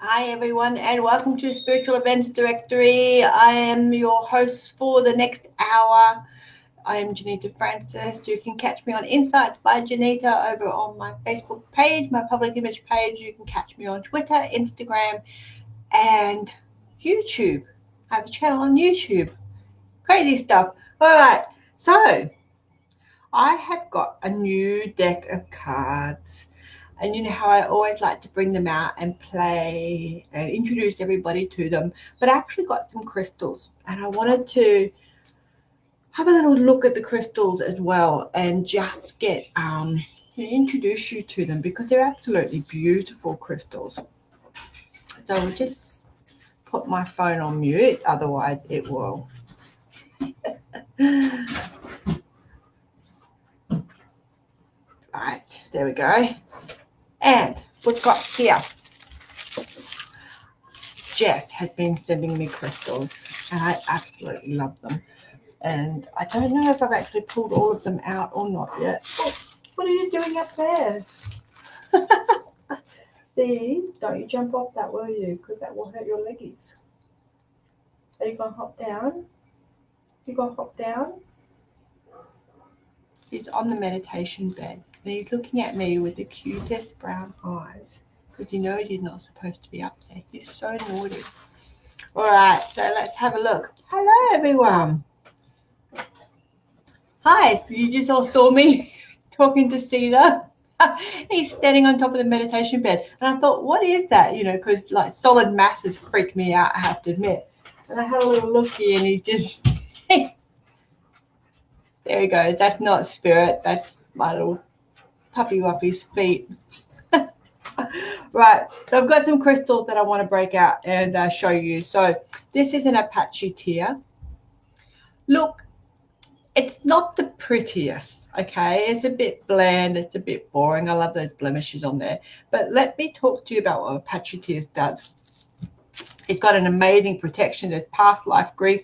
Hi, everyone, and welcome to Spiritual Events Directory. I am your host for the next hour. I am Johnita Francis. You can catch me on Insights by Johnita over on my Facebook page, my public image page. You can catch me on Twitter, Instagram, and YouTube. I have a channel on YouTube. Crazy stuff. All right, so I have got a new deck of cards. And you know how I always like to bring them out and play and introduce everybody to them. But I actually got some crystals and I wanted to have a little look at the crystals as well and just get introduce you to them because they're absolutely beautiful crystals. So I'll just put my phone on mute, otherwise it will. Right, there we go. And we've got here, Jess has been sending me crystals and I absolutely love them. And I don't know if I've actually pulled all of them out or not yet. Oh, what are you doing up there? See, don't you jump off that, will you? Because that will hurt your leggies. Are you going to hop down? You going to hop down? He's on the meditation bed and he's looking at me with the cutest brown eyes because he knows he's not supposed to be up there. He's so naughty. All right, so let's have a look. Hello, everyone. Hi, you just all saw me talking to Caesar. He's standing on top of the meditation bed. And I thought, what is that? You know, because like solid masses freak me out, I have to admit. And I had a little looky and he just, there he goes. That's not spirit. That's my little puppy wuppy's feet. Right, so I've got some crystals that I want to break out and show you. So this is an Apache tear. Look, it's not the prettiest, okay? It's a bit bland. It's a bit boring. I love those blemishes on there. But let me talk to you about what Apache Tears does. It's got an amazing protection. There's past life grief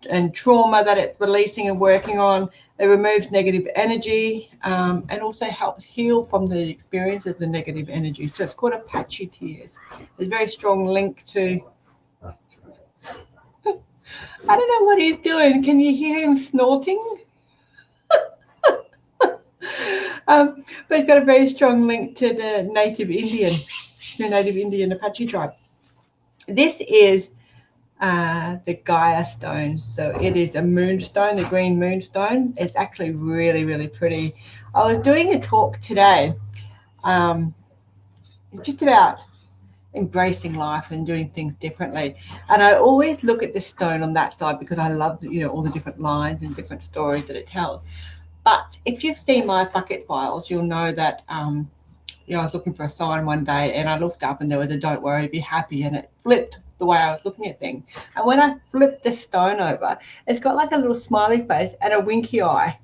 and trauma that it's releasing and working on. It removes negative energy and also helps heal from the experience of the negative energy. So it's called Apache Tears. There's a very strong link to... I don't know what he's doing. Can you hear him snorting? But it's got a very strong link to the native Indian Apache tribe. This is the Gaia stone. So it is a moonstone, the green moonstone. It's actually really, really pretty. I was doing a talk today. It's just about embracing life and doing things differently. And I always look at the stone on that side because I love, all the different lines and different stories that it tells. But if you've seen my bucket files, you'll know that I was looking for a sign one day and I looked up and there was a "Don't worry, be happy," and it flipped the way I was looking at things. And when I flipped the stone over, it's got like a little smiley face and a winky eye.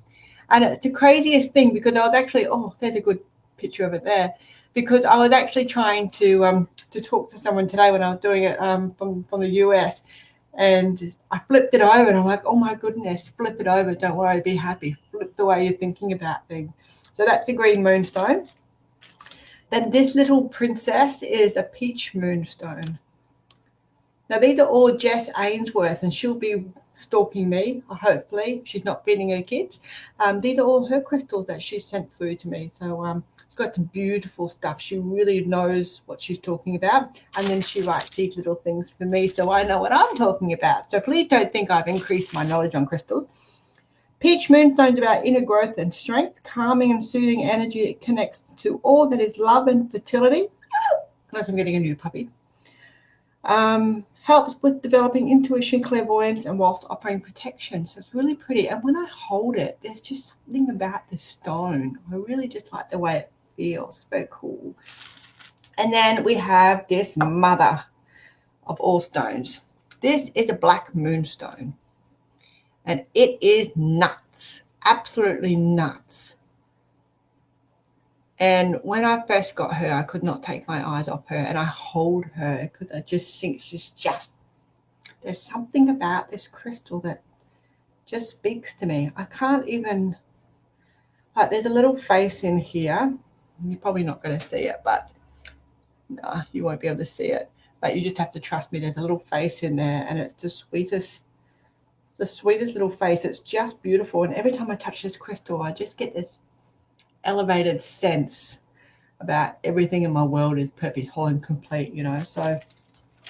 And it's the craziest thing because I was actually, there's a good picture of it there, because I was actually trying to talk to someone today when I was doing it from the US. And I flipped it over and I'm like, oh my goodness, flip it over. Don't worry, be happy. Flip the way you're thinking about things. So that's a green moonstone. Then this little princess is a peach moonstone. Now these are all Jess Ainsworth and she'll be stalking me, hopefully. She's not feeding her kids. These are all her crystals that she sent through to me. So she's got some beautiful stuff. She really knows what she's talking about. And then she writes these little things for me so I know what I'm talking about. So please don't think I've increased my knowledge on crystals. Peach moonstone's about inner growth and strength, calming and soothing energy. It connects to all that is love and fertility. Unless I'm getting a new puppy. Helps with developing intuition, clairvoyance, and whilst offering protection. So it's really pretty. And when I hold it, there's just something about the stone. I really just like the way it feels. It's very cool. And then we have this mother of all stones. This is a black moonstone. And it is nuts. Absolutely nuts. And when I first got her, I could not take my eyes off her, and I hold her because I just think there's something about this crystal that just speaks to me. I can't even, there's a little face in here. You're probably not going to see it, but no, you won't be able to see it. but you just have to trust me. There's a little face in there, and it's the sweetest little face. It's just beautiful. And every time I touch this crystal, I just get this elevated sense about everything in my world is perfect, whole, and complete, you know. So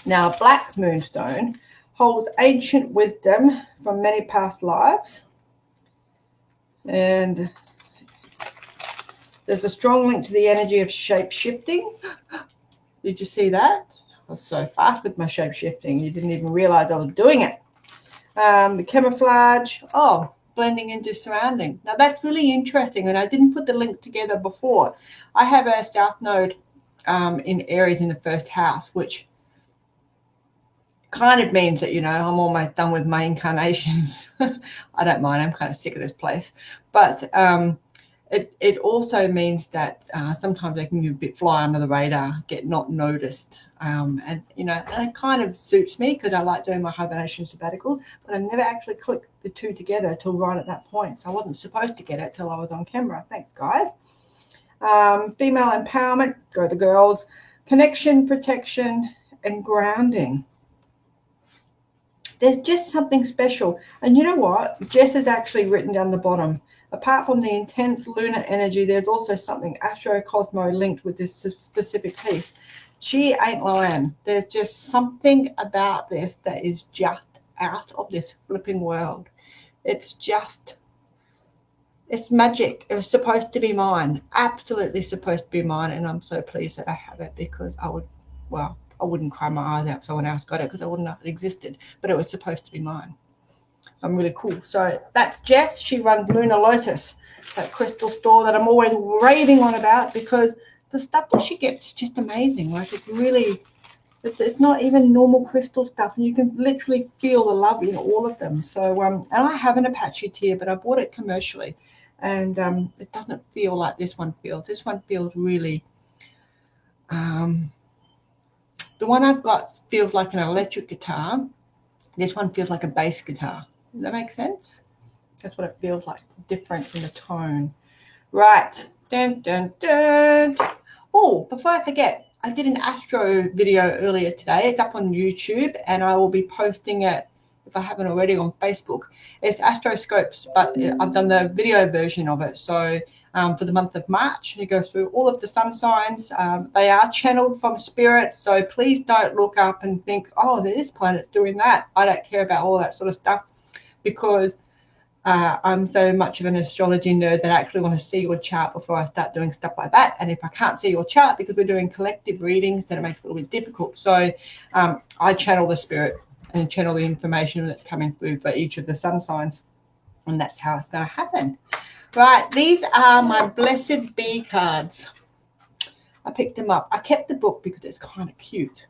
now, black moonstone holds ancient wisdom from many past lives, and there's a strong link to the energy of shape-shifting. Did you see that? I was so fast with my shape-shifting. You didn't even realize I was doing it. The camouflage, blending into surrounding. Now, that's really interesting, and I didn't put the link together before. I have a South Node in Aries in the first house, which kind of means that, you know, I'm almost done with my incarnations. I don't mind. I'm kind of sick of this place. But it also means that sometimes I can be a bit fly under the radar, get not noticed. And, you know, and it kind of suits me because I like doing my hibernation sabbatical, but I never actually clicked the two together till right at that point. So I wasn't supposed to get it till I was on camera. Thanks, guys. Female empowerment, go the girls. Connection, protection, and grounding. There's just something special. And you know what? Jess has actually written down the bottom. Apart from the intense lunar energy, there's also something astro-cosmo linked with this specific piece. She ain't lying. There's just something about this that is just out of this flipping world. It's magic. It was supposed to be mine. Absolutely supposed to be mine. And I'm so pleased that I have it, because I wouldn't cry my eyes out if someone else got it, because I wouldn't know it existed, but it was supposed to be mine. I'm really cool. So that's Jess. She runs Lunar Lotus, that crystal store that I'm always raving on about, because the stuff that she gets is just amazing. Like, it's not even normal crystal stuff, and you can literally feel the love in all of them. So, and I have an Apache tier, but I bought it commercially, and it doesn't feel like this one feels. This one feels really, the one I've got feels like an electric guitar. This one feels like a bass guitar. Does that make sense? That's what it feels like, the difference in the tone. Right. Dun, dun, dun. Oh, before I forget, I did an astro video earlier today. It's up on YouTube, and I will be posting it, if I haven't already, on Facebook. It's astroscopes, but I've done the video version of it. So for the month of March, it goes through all of the sun signs. They are channeled from spirit, so please don't look up and think, oh, this planet's doing that. I don't care about all that sort of stuff, because I'm so much of an astrology nerd that I actually want to see your chart before I start doing stuff like that. And if I can't see your chart, because we're doing collective readings, then it makes it a little bit difficult. So I channel the spirit and channel the information that's coming through for each of the sun signs, and that's how it's going to happen. Right, these are my Blessed Bee cards. I picked them up. I kept the book because it's kind of cute.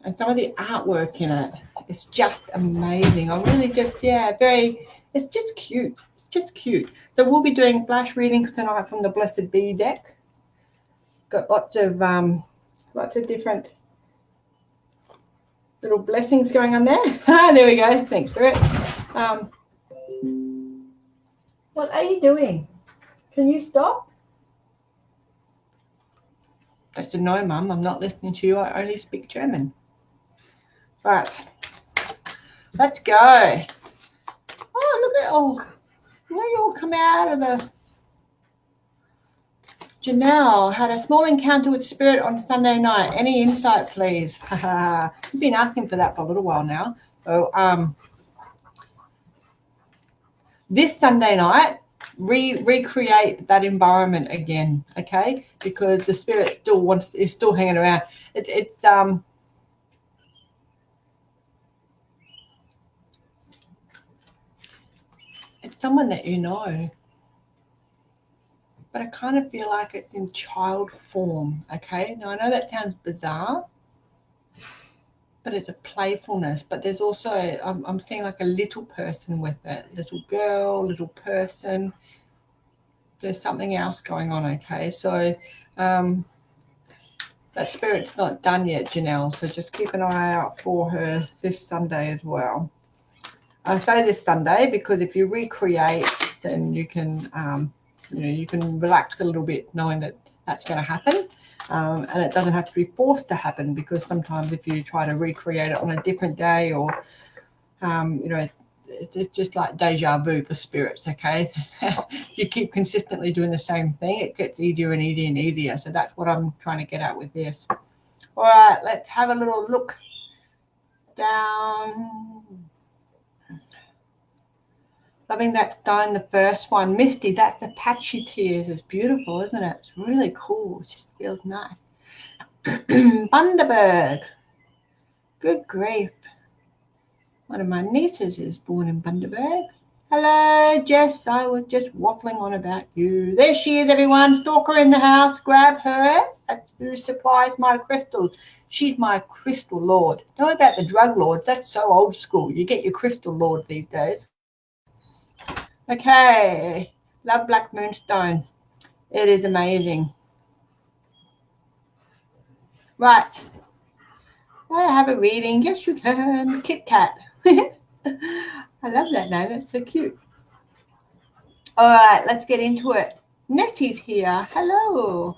And some of the artwork in it is just amazing. I really just, it's just cute. It's just cute. So we'll be doing flash readings tonight from the Blessed Bee deck. Got lots of different little blessings going on there. There we go. Thanks, Spirit. What are you doing? Can you stop? That's a no, Mum. I'm not listening to you. I only speak German. Right, let's go. Oh, look at you all come out of the. Janelle had a small encounter with spirit on Sunday night. Any insight, please? You've been asking for that for a little while now. So, this Sunday night, recreate that environment again, okay? Because the spirit is still hanging around. It's someone that you know, but I kind of feel like it's in child form, okay? Now, I know that sounds bizarre, but it's a playfulness. But there's also, I'm seeing like a little person with it, little girl, little person. There's something else going on, okay? So that spirit's not done yet, Janelle, so just keep an eye out for her this Sunday as well. I say this Sunday because if you recreate, then you can, you can relax a little bit, knowing that that's going to happen. And it doesn't have to be forced to happen, because sometimes if you try to recreate it on a different day, or, it's just like deja vu for spirits, okay? You keep consistently doing the same thing, it gets easier and easier and easier. So that's what I'm trying to get at with this. All right, let's have a little look down. Loving that stone, the first one. Misty, that's the patchy tears. It's beautiful, isn't it? It's really cool. It just feels nice. Bundaberg. Good grief. One of my nieces is born in Bundaberg. Hello, Jess. I was just waffling on about you. There she is, everyone. Stalker in the house. Grab her. That's who supplies my crystals. She's my crystal lord. Don't know about the drug lord. That's so old school. You get your crystal lord these days. Okay. Love Black Moonstone. It is amazing. Right. I have a reading. Yes, you can. Kit Kat. I love that name. That's so cute. All right, let's get into it. Nettie's here. Hello.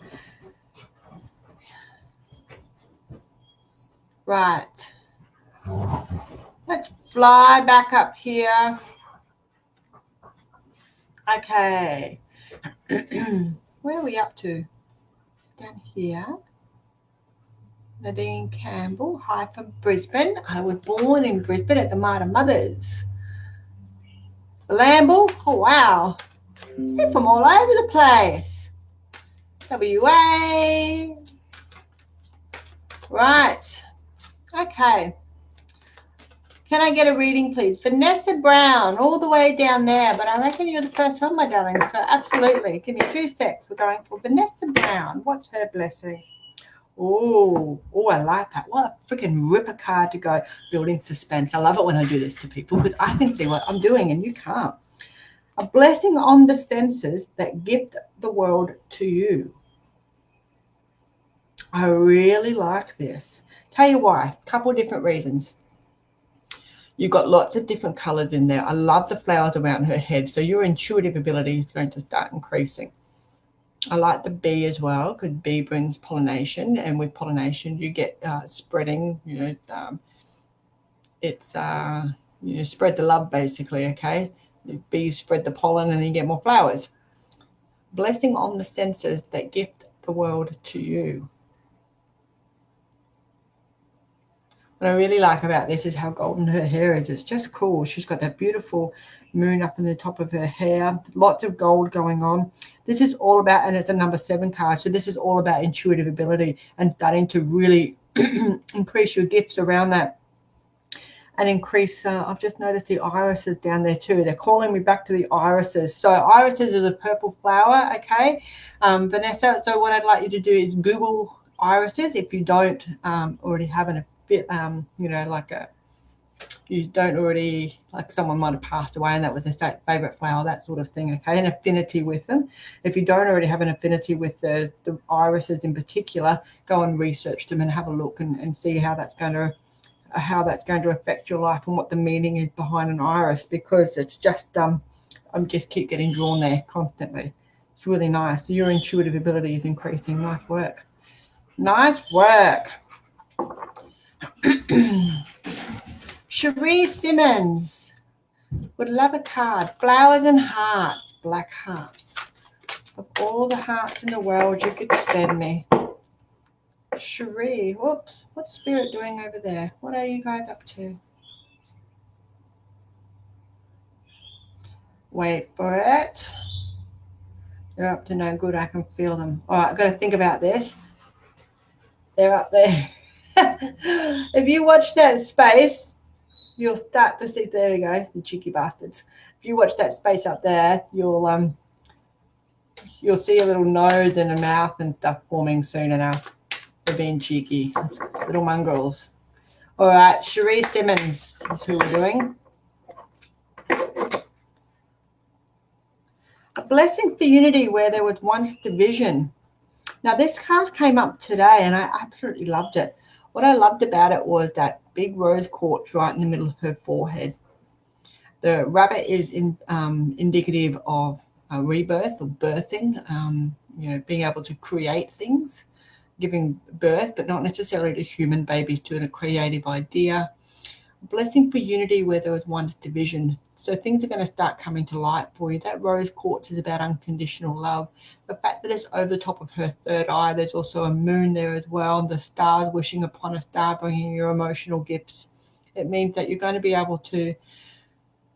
Right. Let's fly back up here. Okay. Where are we up to? Down here. Nadine Campbell. Hi from Brisbane. I was born in Brisbane at the Mater Mothers. Lamble. Oh, wow. They're from all over the place. WA. Right. Okay. Can I get a reading, please? Vanessa Brown, all the way down there, but I reckon you're the first one, my darling, so absolutely. Give me 2 seconds. We're going for Vanessa Brown. What's her blessing? Oh, I like that. What a freaking ripper card to go. Building suspense. I love it when I do this to people, because I can see what I'm doing and you can't. A blessing on the senses that gift the world to you. I really like this. Tell you why. Couple different reasons. You've got lots of different colors in there. I love the flowers around her head. So your intuitive ability is going to start increasing. I like the bee as well, because bee brings pollination. And with pollination, you get spreading, spread the love, basically, okay? The bees spread the pollen and you get more flowers. Blessing on the senses that gift the world to you. What I really like about this is how golden her hair is. It's just cool. She's got that beautiful moon up in the top of her hair. Lots of gold going on. This is all about, and it's a number 7 card, so this is all about intuitive ability and starting to really increase your gifts around that. And increase, I've just noticed the irises down there too. They're calling me back to the irises. So irises is a purple flower, okay? Vanessa, so what I'd like you to do is Google irises if you don't already have an you don't already, like someone might have passed away and that was their favorite flower, that sort of thing, okay? An affinity with them. If you don't already have an affinity with the irises in particular, go and research them and have a look and see how that's going to affect your life and what the meaning is behind an iris, because it's just I'm just keep getting drawn there constantly. It's really nice. So your intuitive ability is increasing. Nice work. Nice work. Cherie Simmons would love a card. Flowers and hearts, black hearts. Of all the hearts in the world you could send me. Cherie, whoops, what's Spirit doing over there? What are you guys up to? Wait for it. They're up to no good. I can feel them. All right, I've got to think about this. They're up there. If you watch that space, you'll start to see, there we go, you cheeky bastards. If you watch that space up there, you'll see a little nose and a mouth and stuff forming soon enough. They're being cheeky, little mongrels. All right, Cherie Simmons is who we're doing. A blessing for unity where there was once division. Now, this card came up today and I absolutely loved it. What I loved about it was that big rose quartz right in the middle of her forehead. The rabbit is indicative of rebirth or birthing. being able to create things, giving birth, but not necessarily to human babies, to a creative idea. Blessing for unity where there was once division. So things are going to start coming to light for you. That rose quartz is about unconditional love. The fact that it's over the top of her third eye, there's also a moon there as well. The stars wishing upon a star, bringing your emotional gifts. It means that you're going to be able to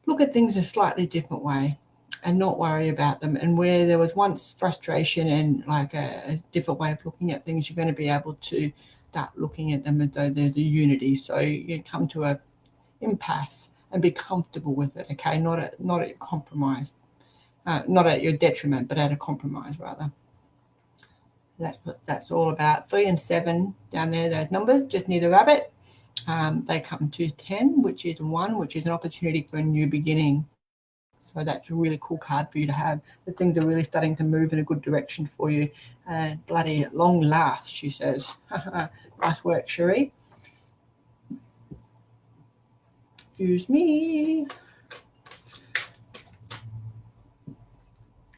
look at things a slightly different way and not worry about them. And where there was once frustration and like a different way of looking at things, you're going to be able to start looking at them as though there's a unity. So you come to a impasse and be comfortable with it, okay? Not at compromise, not at your detriment, but at a compromise rather. That's what that's all about. 3 and 7 down there, those numbers just near the rabbit. They come to 10, which is 1, which is an opportunity for a new beginning. So that's a really cool card for you to have. The things are really starting to move in a good direction for you. Bloody long last, she says. Nice work, Cherie. Excuse me.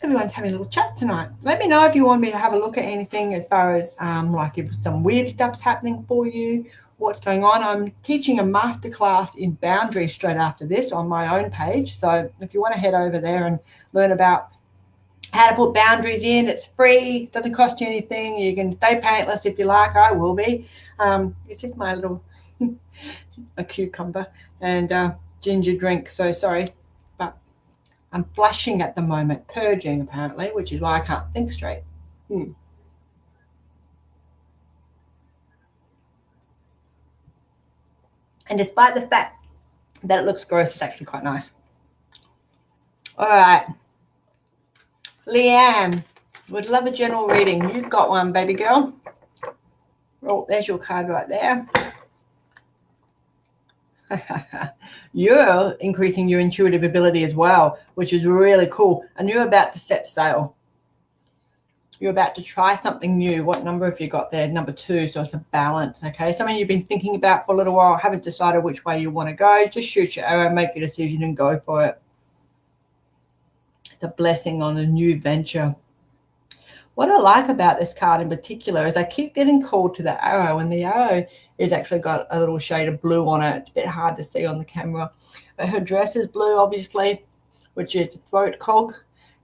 Everyone's having a little chat tonight. Let me know if you want me to have a look at anything as far as like if some weird stuff's happening for you, what's going on. I'm teaching a masterclass in boundaries straight after this on my own page. So if you want to head over there and learn about how to put boundaries in, it's free, it doesn't cost you anything. You can stay paintless if you like. I will be. It's just my little a cucumber and ginger drink. So sorry, but I'm flushing at the moment, purging apparently, which is why I can't think straight. And despite the fact that it looks gross, it's actually quite nice. All right, Leanne, would love a general reading. You've got one, baby girl. Oh, there's your card right there. You're increasing your intuitive ability as well, which is really cool. And you're about to set sail. You're about to try something new. What number have you got there? Number 2. So it's a balance. Okay. Something you've been thinking about for a little while, haven't decided which way you want to go. Just shoot your arrow, make your decision and go for it. It's a blessing on a new venture. What I like about this card in particular is I keep getting called to the arrow, and the arrow is actually got a little shade of blue on it. It's a bit hard to see on the camera. But her dress is blue, obviously, which is the throat cog.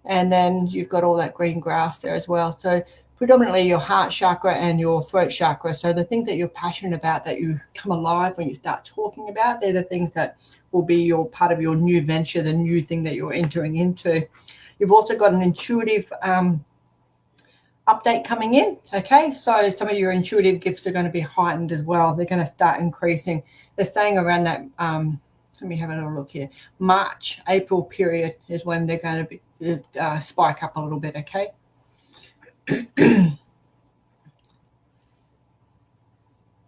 And then you've got all that green grass there as well. So predominantly your heart chakra and your throat chakra. So the things that you're passionate about, that you come alive when you start talking about, they're the things that will be your part of your new venture, the new thing that you're entering into. You've also got an intuitive update coming in. Okay, so some of your intuitive gifts are going to be heightened as well. They're going to start increasing. They're saying around that let me have a little look here, March, April period is when they're going to be spike up a little bit. Okay.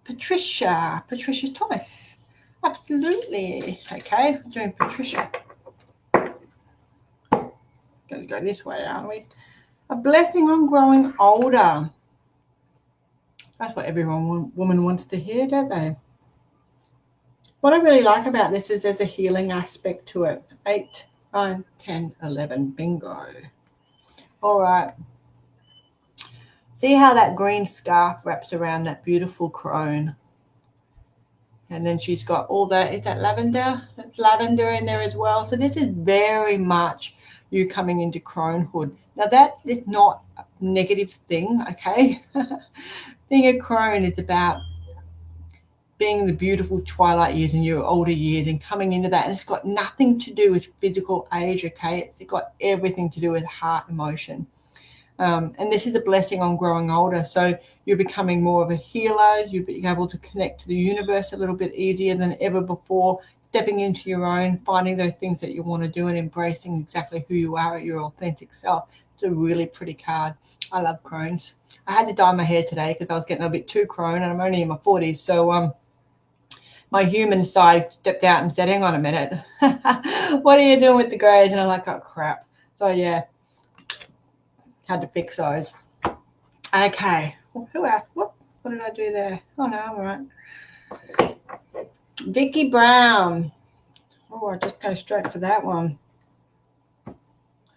Patricia Thomas, absolutely. Okay, we're doing Patricia. Going to go this way, aren't we? A blessing on growing older. That's what every woman wants to hear, don't they? What I really like about this is there's a healing aspect to it. 8, 9, 10, 11. Bingo. All right. See how that green scarf wraps around that beautiful crone. And then she's got all that. Is that lavender? That's lavender in there as well. So this is very much you coming into cronehood. Now that is not a negative thing, okay? Being a crone is about being the beautiful twilight years and your older years and coming into that. And it's got nothing to do with physical age, okay? It's got everything to do with heart emotion. And this is a blessing on growing older. So you're becoming more of a healer. You're being able to connect to the universe a little bit easier than ever before, stepping into your own, finding those things that you want to do and embracing exactly who you are at your authentic self. It's a really pretty card. I love crones. I had to dye my hair today because I was getting a bit too crone, and I'm only in my 40s. So my human side stepped out and said, hang on a minute. What are you doing with the greys? And I'm like, oh, crap. So, yeah. Had to fix those. Okay. Well, who else? What did I do there? Oh, no, all right. Vicky Brown. Oh, I just go straight for that one.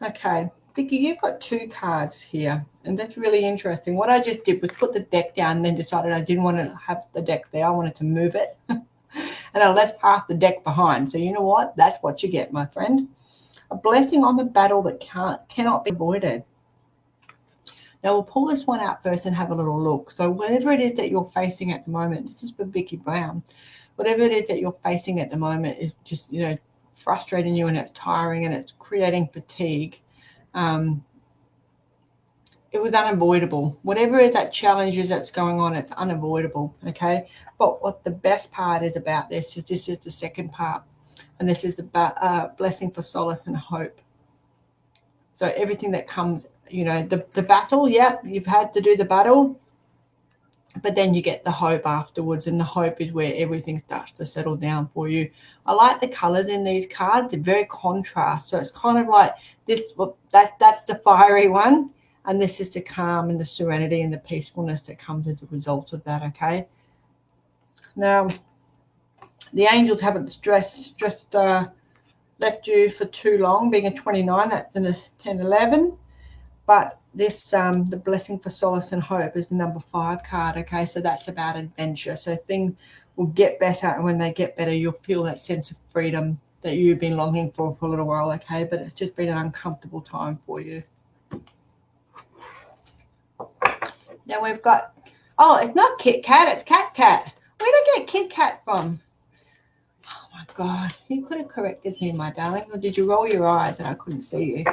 Okay. Vicky, you've got 2 cards here, and that's really interesting. What I just did was put the deck down and then decided I didn't want to have the deck there. I wanted to move it. And I left half the deck behind. So you know what? That's what you get, my friend. A blessing on the battle that cannot be avoided. Now we'll pull this one out first and have a little look. So whatever it is that you're facing at the moment, this is for Vicky Brown. Whatever it is that you're facing at the moment is just, frustrating you, and it's tiring and it's creating fatigue. It was unavoidable. Whatever is that challenge is that's going on, it's unavoidable, okay? But what the best part is about this is the second part, and this is about blessing for solace and hope. So everything that comes, the battle, you've had to do the battle, but then you get the hope afterwards, and the hope is where everything starts to settle down for you. I like the colors in these cards. They're very contrast. So it's kind of like this, that's the fiery one, and this is the calm and the serenity and the peacefulness that comes as a result of that, okay? Now, the angels haven't left you for too long, being a 29, that's in a 10, 11. But this, the blessing for solace and hope is the number 5 card, okay? So that's about adventure. So things will get better, and when they get better, you'll feel that sense of freedom that you've been longing for a little while, okay? But it's just been an uncomfortable time for you. Now we've got, it's not Kit Kat, it's Cat Cat. Where did I get Kit Kat from? Oh my God, you could have corrected me, my darling, or did you roll your eyes and I couldn't see you?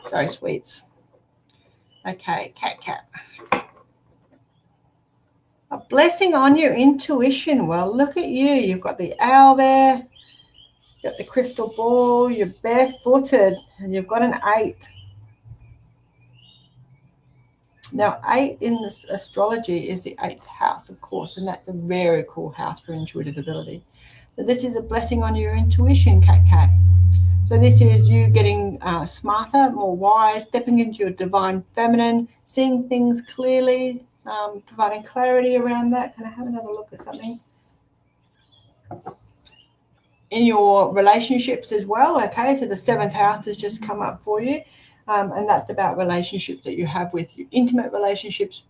Sorry, sweets. Okay, Cat. A blessing on your intuition. Well, look at you. You've got the owl there. You've got the crystal ball. You're barefooted, and you've got an 8. Now, 8 in this astrology is the 8th house, of course, and that's a very cool house for intuitive ability. So this is a blessing on your intuition, Cat. So this is you getting smarter, more wise, stepping into your divine feminine, seeing things clearly, providing clarity around that. Can I have another look at something? In your relationships as well, okay? So the 7th house has just come up for you. And that's about relationships that you have with you, intimate relationships,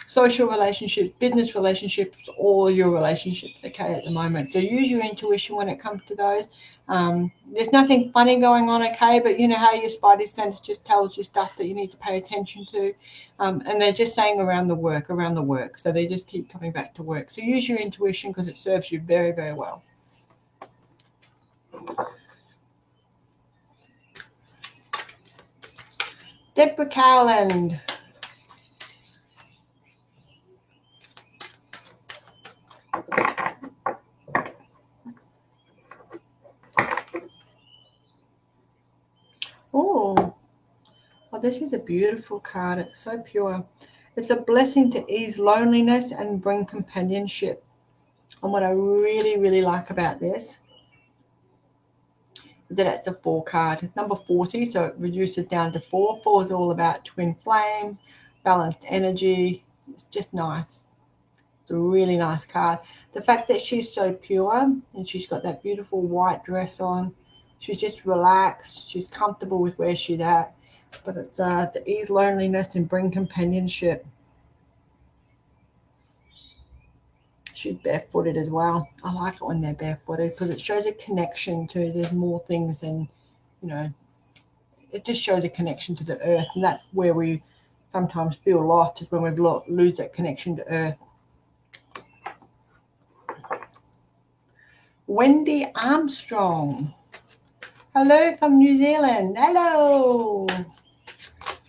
social relationships, business relationships, all your relationships, okay, at the moment. So use your intuition when it comes to those. There's nothing funny going on, okay, but you know how your spidey sense just tells you stuff that you need to pay attention to. And they're just saying around the work. So they just keep coming back to work. So use your intuition because it serves you very, very well. Deborah Cowland. Oh, well, this is a beautiful card. It's so pure. It's a blessing to ease loneliness and bring companionship. And what I really, really like about this is that it's a 4 card. It's number 40, so it reduces down to 4. 4 is all about twin flames, balanced energy. It's just nice. It's a really nice card. The fact that she's so pure and she's got that beautiful white dress on, she's just relaxed, she's comfortable with where she's at, but it's to ease loneliness and bring companionship. She's barefooted as well. I like it when they're barefooted because it shows a connection to, there's more things than, it just shows a connection to the earth, and that's where we sometimes feel lost, is when we lose that connection to earth. Wendy Armstrong. Hello from New Zealand. Hello.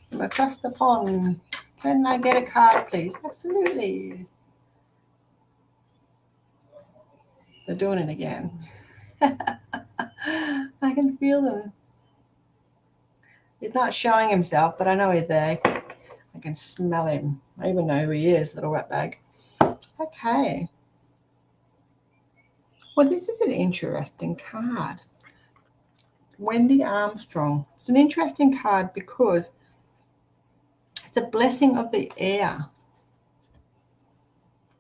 From across the pond. Can I get a card, please? Absolutely. They're doing it again. I can feel them. He's not showing himself, but I know he's there. I can smell him. I even know who he is, little rat bag. Okay. Well, this is an interesting card. Wendy Armstrong. It's an interesting card because it's the blessing of the air.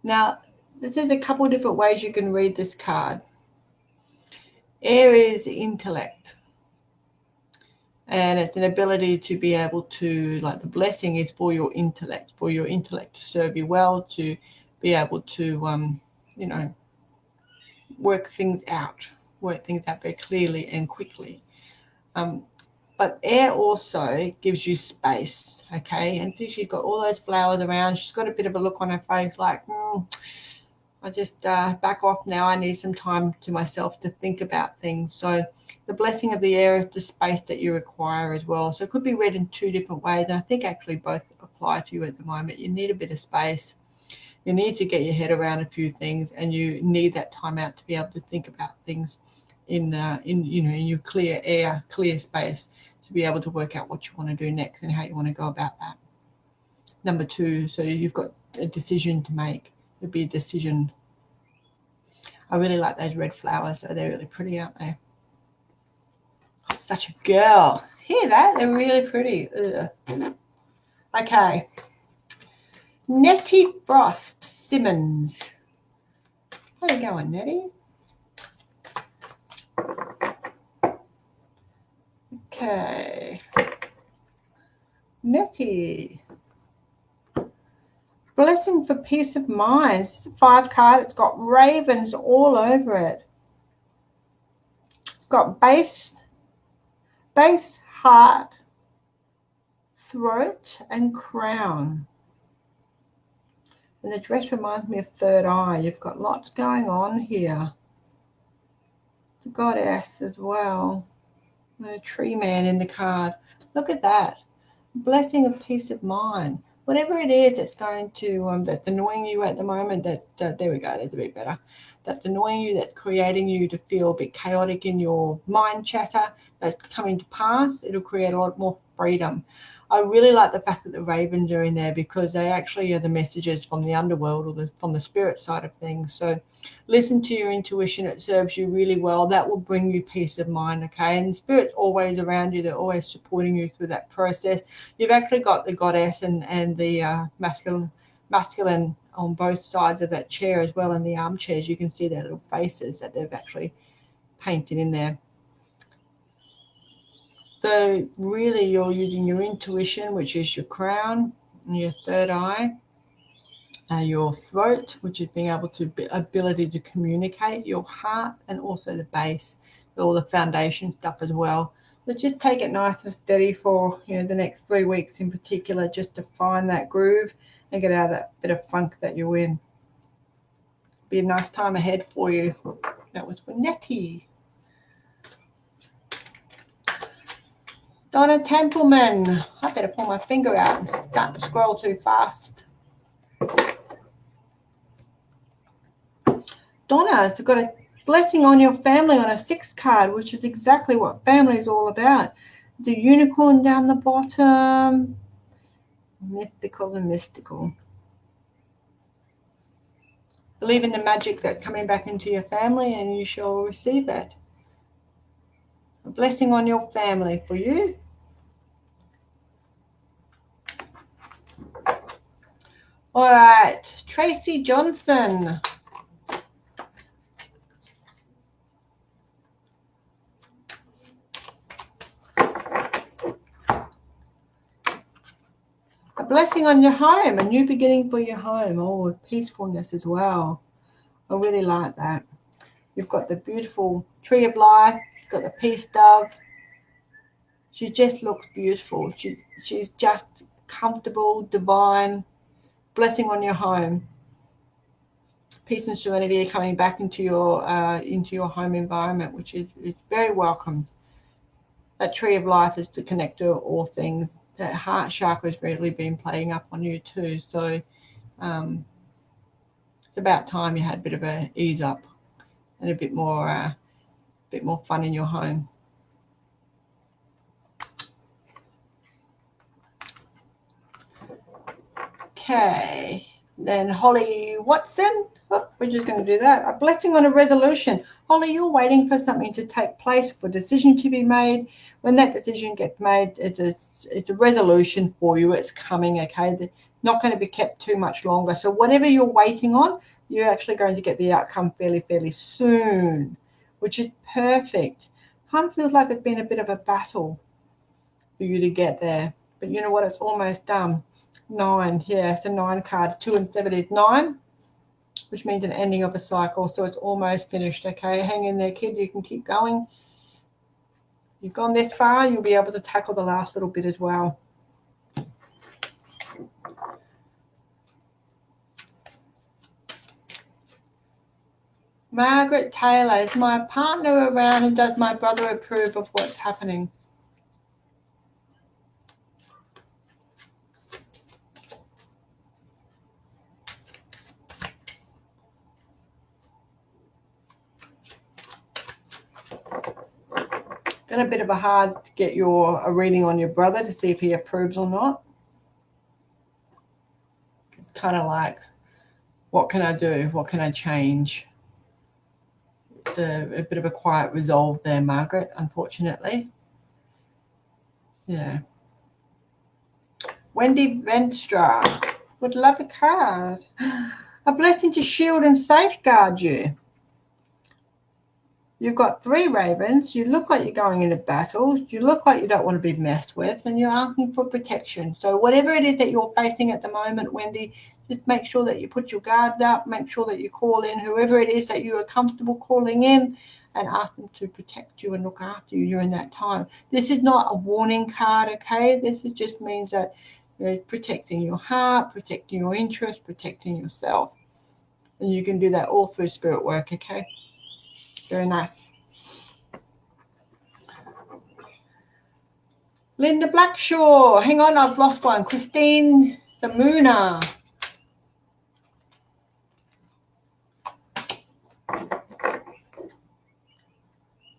Now, this is a couple of different ways you can read this card. Air is intellect. And it's an ability to be able to, like, the blessing is for your intellect to serve you well, to be able to, work things out very clearly and quickly. But air also gives you space, okay? And she's got all those flowers around. She's got a bit of a look on her face like, I just back off now. I need some time to myself to think about things. So the blessing of the air is the space that you require as well. So it could be read in two different ways. And I think actually both apply to you at the moment. You need a bit of space. You need to get your head around a few things, and you need that time out to be able to think about things in your clear air, clear space, to be able to work out what you want to do next and how you want to go about that. Number 2, so you've got a decision to make. It'd be a decision. I really like those red flowers, so they're really pretty, aren't they? Oh, such a girl. Hear that? They're really pretty. Ugh. Okay. Nettie Frost Simmons. How you going, Nettie? Okay. Nettie. Blessing for peace of mind. It's a 5 card. It's got ravens all over it. It's got base, heart, throat, and crown. And the dress reminds me of third eye. You've got lots going on here. The goddess as well. And a tree man in the card. Look at that. Blessing of peace of mind. Whatever it is that's going to, that's annoying you at the moment, there we go, that's a bit better. That's annoying you, that's creating you to feel a bit chaotic in your mind chatter, that's coming to pass. It'll create a lot more freedom. I really like the fact that the ravens are in there, because they actually are the messages from the underworld, or from the spirit side of things. So listen to your intuition. It serves you really well. That will bring you peace of mind, okay? And the spirit's always around you. They're always supporting you through that process. You've actually got the goddess and the masculine on both sides of that chair as well, in the armchairs. You can see their little faces that they've actually painted in there. So really you're using your intuition, which is your crown, and your third eye, your throat, which is being able to, ability to communicate, your heart, and also the base, all the foundation stuff as well. So just take it nice and steady for the next 3 weeks in particular, just to find that groove and get out of that bit of funk that you're in. Be a nice time ahead for you. That was for Nettie. Donna Templeman. I better pull my finger out. I'm starting to scroll too fast. Donna's got a blessing on your family on a 6 card, which is exactly what family is all about. The unicorn down the bottom. Mythical and mystical. Believe in the magic that's coming back into your family, and you shall receive that. A blessing on your family for you. All right, Tracy Johnson. A blessing on your home, a new beginning for your home. Oh, with peacefulness as well. I really like that. You've got the beautiful tree of life. You've got the peace dove. She just looks beautiful. She's just comfortable, divine. Blessing on your home. Peace and serenity are coming back into your home environment, which is very welcome. That tree of life is the connector of all things. That heart chakra has really been playing up on you too. So it's about time you had a bit of a ease up and a bit more fun in your home. Okay, then Holly Watson. Oh, we're just going to do that. A blessing on a resolution. Holly, you're waiting for something to take place, for a decision to be made. When that decision gets made, it's a resolution for you. It's coming, okay? It's not going to be kept too much longer. So whatever you're waiting on, you're actually going to get the outcome fairly soon, which is perfect. Kind of feels like it's been a bit of a battle. for you to get there. But you know what? It's almost done. 9, yeah, it's a 9 card. 2 and 7 is 9, which means an ending of a cycle. So it's almost finished, okay? Hang in there, kid. You can keep going. You've gone this far, you'll be able to tackle the last little bit as well. Margaret Taylor, is my partner around and does my brother approve of what's happening? Got a bit of a hard to get a reading on your brother to see if he approves or not. Kind of like, what can I do? What can I change? It's a bit of a quiet resolve there, Margaret, unfortunately. Yeah. Wendy Venstra would love a card. A blessing to shield and safeguard you. You've got 3 ravens. You look like you're going into battle. You look like you don't want to be messed with, and you're asking for protection. So whatever it is that you're facing at the moment, Wendy, just make sure that you put your guards up. Make sure that you call in whoever it is that you are comfortable calling in and ask them to protect you and look after you during that time. This is not a warning card, okay? This just means that you're protecting your heart, protecting your interest, protecting yourself. And you can do that all through spirit work, okay? Very nice. Linda Blackshaw. Hang on, I've lost one. Christine Samuna.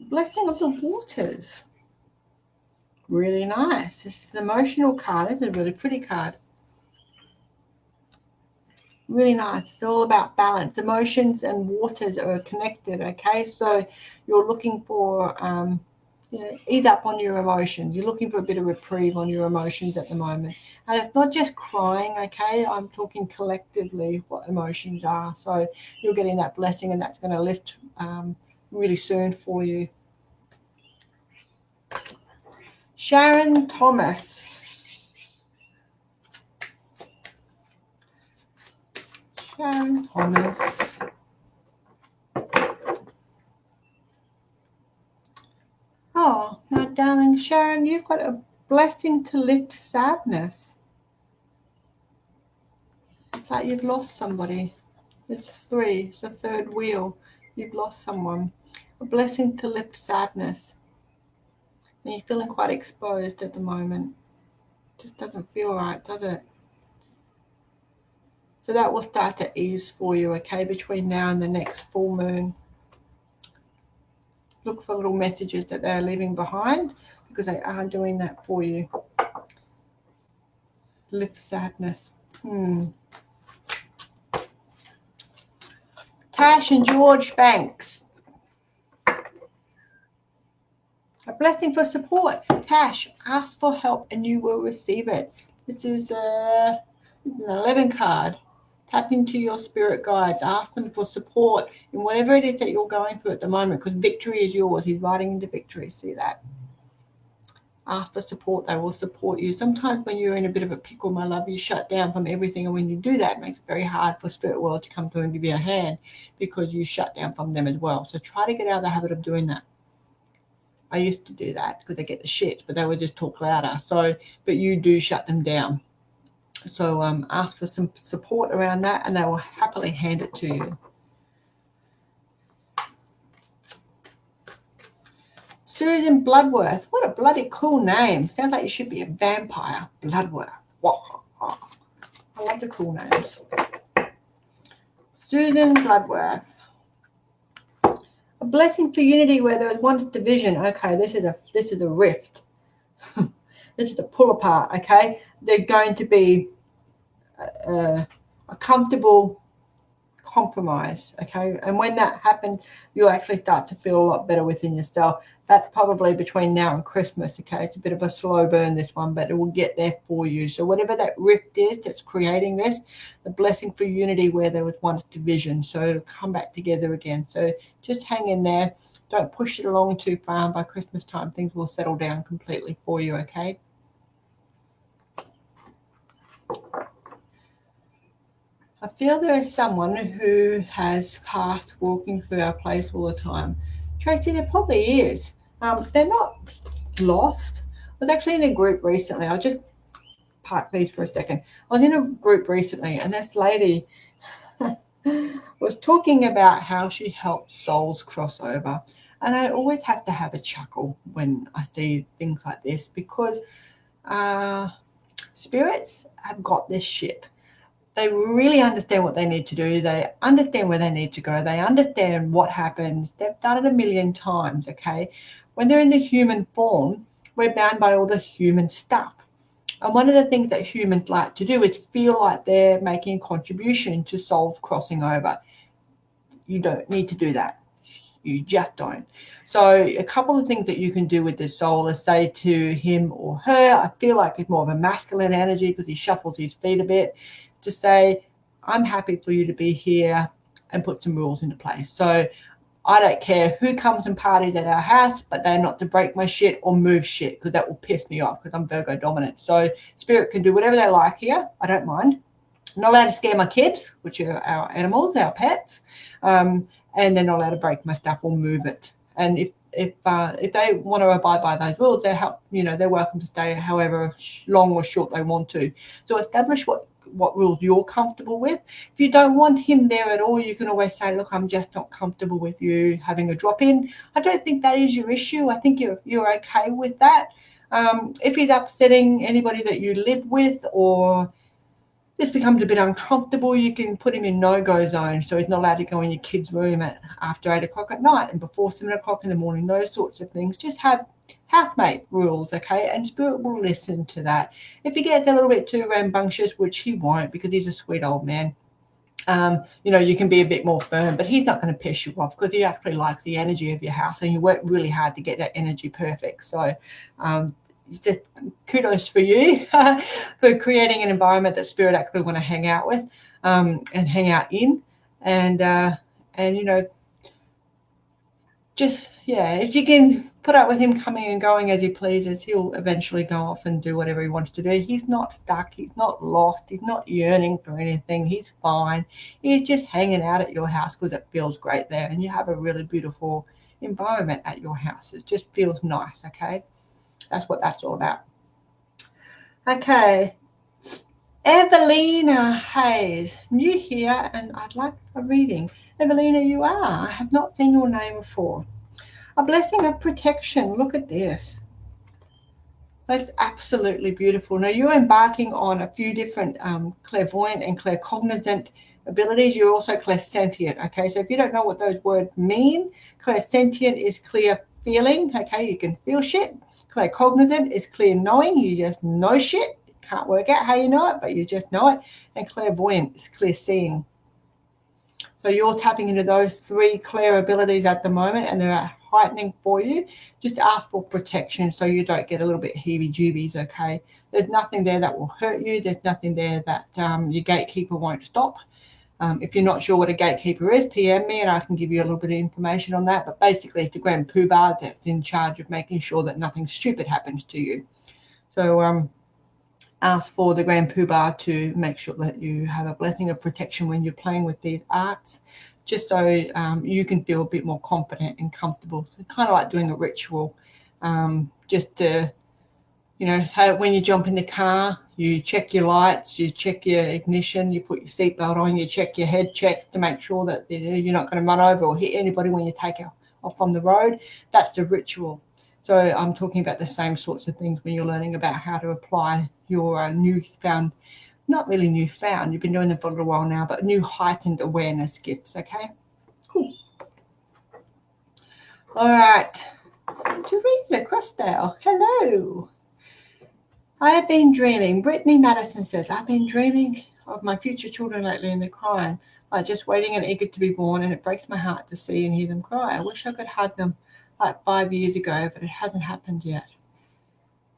Blessing of the Waters. Really nice. This is an emotional card. This is a really pretty card. Really nice. It's all about balance. Emotions and waters are connected, okay? So you're looking for ease up on your emotions. You're looking for a bit of reprieve on your emotions at the moment. And it's not just crying, okay? I'm talking collectively what emotions are. So you're getting that blessing, and that's going to lift really soon for you. Sharon Thomas. Sharon Thomas. Oh, my darling Sharon, you've got a blessing to lift sadness. It's like you've lost somebody. It's 3. It's the 3rd wheel. You've lost someone. A blessing to lift sadness. And you're feeling quite exposed at the moment. Just doesn't feel right, does it? So that will start to ease for you, okay, between now and the next full moon. Look for little messages that they're leaving behind, because they are doing that for you. Lift sadness. Tash and George Banks. A blessing for support. Tash, ask for help and you will receive it. This is an 11 card. Tap into your spirit guides. Ask them for support in whatever it is that you're going through at the moment, because victory is yours. He's riding into victory. See that? Ask for support. They will support you. Sometimes when you're in a bit of a pickle, my love, you shut down from everything. And when you do that, it makes it very hard for spirit world to come through and give you a hand, because you shut down from them as well. So try to get out of the habit of doing that. I used to do that because they get the shit, but they would just talk louder. So, but you do shut them down. So ask for some support around that, and they will happily hand it to you. Susan Bloodworth. What a bloody cool name. Sounds like you should be a vampire. Bloodworth. Wow. I love the cool names. Susan Bloodworth. A blessing for unity where there was once division. Okay, this is a rift. This is a pull apart, okay? They're going to be a comfortable compromise, okay? And when that happens, you'll actually start to feel a lot better within yourself. That's probably between now and Christmas, okay? It's a bit of a slow burn, this one, but it will get there for you. So whatever that rift is that's creating this, the blessing for unity where there was once division. So it'll come back together again. So just hang in there. Don't push it along too far. By Christmas time, things will settle down completely for you, okay? I feel there is someone who has cast walking through our place all the time. Tracy, there probably is. They're not lost. I was actually in a group recently. I'll just park these for a second. I was in a group recently, and this lady was talking about how she helped souls cross over. And I always have to have a chuckle when I see things like this because spirits have got this shit. They really understand what they need to do. They understand where they need to go. They understand what happens. They've done it a million times, okay? When they're in the human form, we're bound by all the human stuff. And one of the things that humans like to do is feel like they're making a contribution to souls crossing over. You don't need to do that. You just don't. So a couple of things that you can do with this soul is say to him or her, I feel like it's more of a masculine energy because he shuffles his feet a bit, to say, I'm happy for you to be here, and put some rules into place. So I don't care who comes and parties at our house, but they're not to break my shit or move shit because that will piss me off because I'm Virgo dominant. So spirit can do whatever they like here. I don't mind. I'm not allowed to scare my kids, which are our animals, our pets, and they're not allowed to break my stuff or move it. And if they want to abide by those rules, they're welcome to stay however long or short they want to. So establish what rules you're comfortable with. If you don't want him there at all, you can always say, look, I'm just not comfortable with you having a drop in. I don't think that is your issue. I think you're okay with that. If he's upsetting anybody that you live with or this becomes a bit uncomfortable, you can put him in no-go zone, so he's not allowed to go in your kid's room after 8 o'clock at night and before 7 o'clock in the morning, those sorts of things. Just have housemate rules, okay? And spirit will listen to that. If he gets a little bit too rambunctious, which he won't because he's a sweet old man, you can be a bit more firm, but he's not going to piss you off because he actually likes the energy of your house and you work really hard to get that energy perfect. So just kudos for you for creating an environment that spirit actually want to hang out with and hang out in. And if you can put up with him coming and going as he pleases, he'll eventually go off and do whatever he wants to do. He's not stuck. He's not lost. He's not yearning for anything. He's fine. He's just hanging out at your house because it feels great there and you have a really beautiful environment at your house. It just feels nice, okay? That's what that's all about. Okay. Evelina Hayes, new here, and I'd like a reading. Evelina, you are. I have not seen your name before. A blessing of protection. Look at this. That's absolutely beautiful. Now, you're embarking on a few different clairvoyant and claircognizant abilities. You're also clairsentient, okay? So if you don't know what those words mean, clairsentient is clear feeling, okay? You can feel shit. Claircognizant is clear knowing. You just know shit. Can't work out how you know it, but you just know it. And clairvoyant is clear seeing. So you're tapping into those three clear abilities at the moment, and they're heightening for you. Just ask for protection so you don't get a little bit heebie-jeebies, okay? There's nothing there that will hurt you. There's nothing there that your gatekeeper won't stop. If you're not sure what a gatekeeper is, PM me and I can give you a little bit of information on that. But basically, it's the Grand Poobah that's in charge of making sure that nothing stupid happens to you. So ask for the Grand Poobah to make sure that you have a blessing of protection when you're playing with these arts, just so you can feel a bit more confident and comfortable. So kind of like doing a ritual, just to, when you jump in the car, you check your lights, you check your ignition, you put your seatbelt on, you check your head checks to make sure that you're not going to run over or hit anybody when you take off on the road. That's a ritual. So I'm talking about the same sorts of things when you're learning about how to apply your newfound, not really newfound, you've been doing them for a little while now, but new heightened awareness gifts, okay? Cool. All right. Teresa Crossdale, hello. I have been dreaming. Brittany Madison says, I've been dreaming of my future children lately and they're crying, like just waiting and eager to be born, and it breaks my heart to see and hear them cry. I wish I could hug them like 5 years ago, but it hasn't happened yet.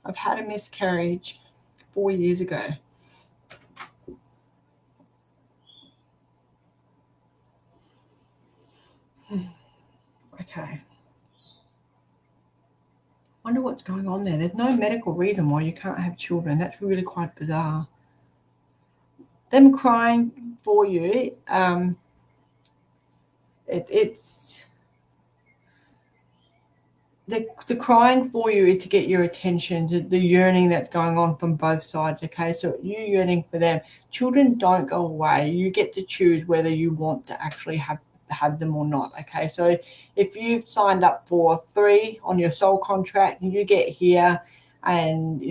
I've had a miscarriage 4 years ago. Okay. Wonder what's going on there. There's no medical reason why you can't have children. That's really quite bizarre. Them crying, for you. It's the crying for you is to get your attention, the yearning that's going on from both sides. Okay, so you yearning for them. Children don't go away. You get to choose whether you want to actually have them or not. Okay, so if you've signed up for 3 on your soul contract and you get here and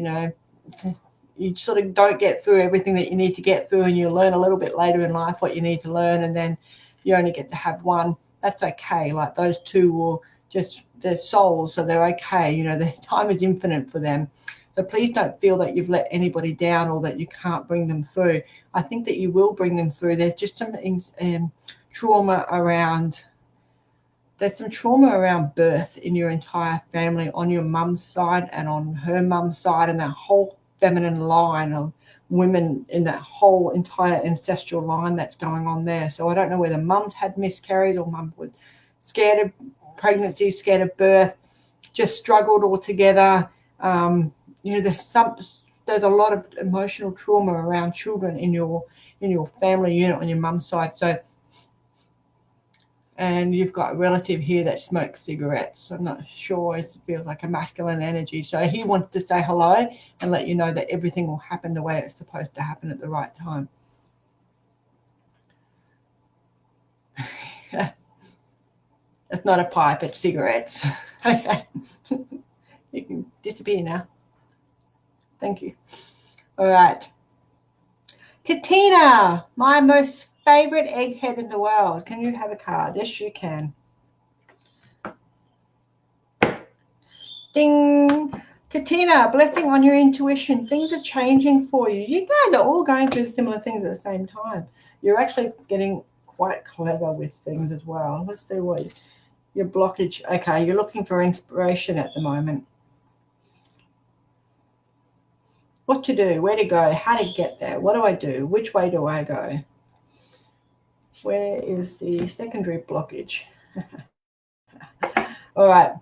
you sort of don't get through everything that you need to get through, and you learn a little bit later in life what you need to learn, and then you only get to have 1, that's okay. Like those 2 will just, they're souls, so they're okay. The time is infinite for them. So please don't feel that you've let anybody down or that you can't bring them through. I think that you will bring them through. There's just some trauma around. There's some trauma around birth in your entire family, on your mum's side and on her mum's side, and that whole feminine line of women in that whole entire ancestral line that's going on there. So I don't know whether mums had miscarried or mum was scared of pregnancy, scared of birth, just struggled altogether. There's a lot of emotional trauma around children in your family unit on your mum's side. So, and you've got a relative here that smokes cigarettes. I'm not sure. It feels like a masculine energy. So he wants to say hello and let you know that everything will happen the way it's supposed to happen at the right time. It's not a pipe, it's cigarettes. Okay. You can disappear now. Thank you. All right. Katina, my most favorite egghead in the world. Can you have a card? Yes, you can. Ding. Katina, blessing on your intuition. Things are changing for you. You guys are all going through similar things at the same time. You're actually getting quite clever with things as well. Let's see what your blockage. Okay, you're looking for inspiration at the moment. What to do, where to go, how to get there, what do I do, which way do I go? Where is the secondary blockage? All right.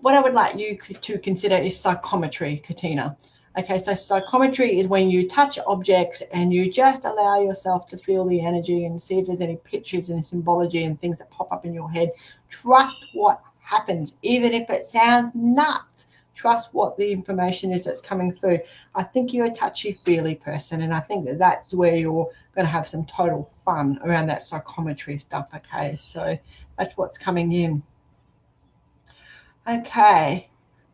What I would like you to consider is psychometry, Katina. Okay, so psychometry is when you touch objects and you just allow yourself to feel the energy and see if there's any pictures and symbology and things that pop up in your head. Trust what happens, even if it sounds nuts. Trust what the information is that's coming through. I think you're a touchy-feely person, and I think that that's where you're going to have some total fun around that psychometry stuff, okay? So that's what's coming in. Okay.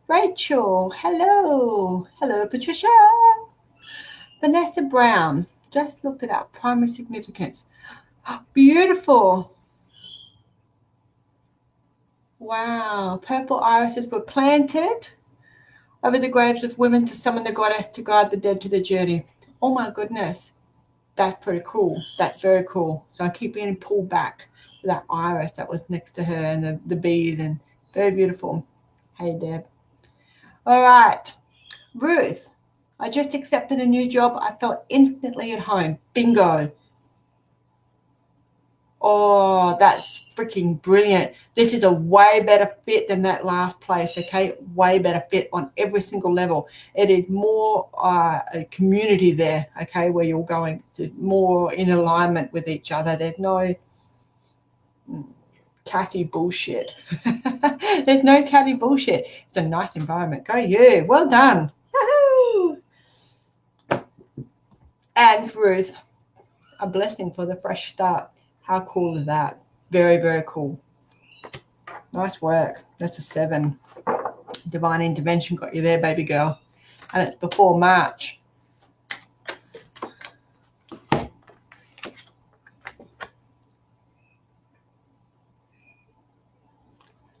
Rachel, hello. Hello, Patricia. Vanessa Brown, just looked it up. Primary significance. Beautiful. Wow. Purple irises were planted over the graves of women to summon the goddess to guide the dead to the journey. Oh my goodness. That's pretty cool. That's very cool. So I keep getting pulled back to that iris that was next to her and the bees, and very beautiful. Hey, Deb. All right. Ruth, I just accepted a new job. I felt instantly at home. Bingo. Oh, that's freaking brilliant. This is a way better fit than that last place, okay? Way better fit on every single level. It is more a community there, okay, where you're going to more in alignment with each other. There's no catty bullshit. There's no catty bullshit. It's a nice environment. Go you. Well done. Woo-hoo. And Ruth, a blessing for the fresh start. How cool is that? Very, very cool. Nice work. That's a 7. Divine intervention got you there, baby girl. And it's before March.